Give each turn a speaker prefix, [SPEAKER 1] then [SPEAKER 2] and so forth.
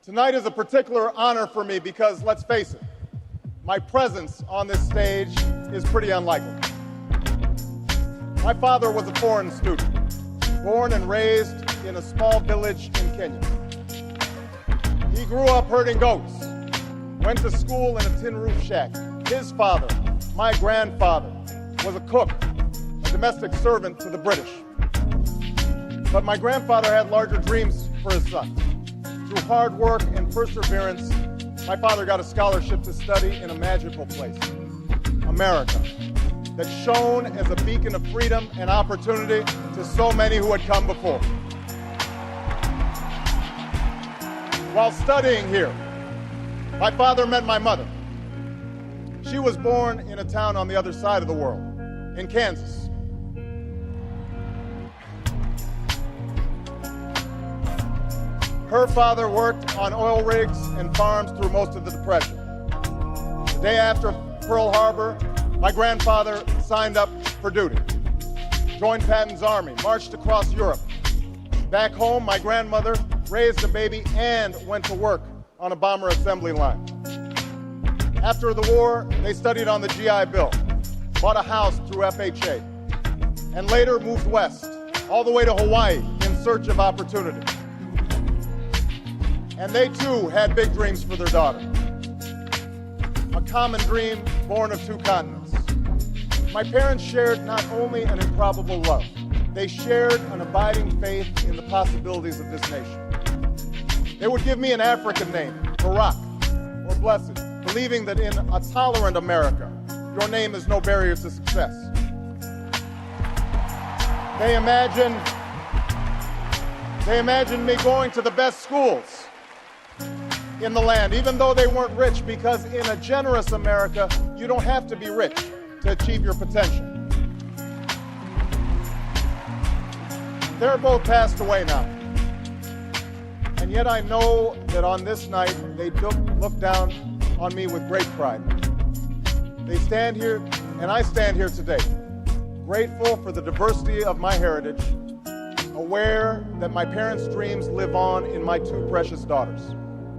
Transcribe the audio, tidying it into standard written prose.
[SPEAKER 1] Tonight is a particular honor for me because, let's face it, my presence on this stage is pretty unlikely. My father was a foreign student, born and raised in a small village in Kenya. He grew up herding goats, went to school in a tin roof shack. His father, my grandfather, was a cook, a domestic servant to the British. But my grandfather had larger dreams for his son. Through hard work and perseverance, my father got a scholarship to study in a magical place, America, that shone as a beacon of freedom and opportunity to so many who had come before. While studying here, my father met my mother. She was born in a town on the other side of the world, in Kansas. Her father worked on oil rigs and farms through most of the Depression. The day after Pearl Harbor, my grandfather signed up for duty, joined Patton's army, marched across Europe. Back home, my grandmother raised a baby and went to work on a bomber assembly line. After the war, they studied on the GI Bill, bought a house through FHA, and later moved west, all the way to Hawaii in search of opportunity. And they too had big dreams for their daughter. A common dream born of two continents. My parents shared not only an improbable love, they shared an abiding faith in the possibilities of this nation. They would give me an African name, Barak, or Blessed, believing that in a tolerant America, your name is no barrier to success. They imagined me going to the best schools in the land, even though they weren't rich, because in a generous America, you don't have to be rich to achieve your potential. They're both passed away now. And yet I know that on this night, they look down on me with great pride. They stand here, and I stand here today, grateful for the diversity of my heritage, aware that my parents' dreams live on in my two precious daughters.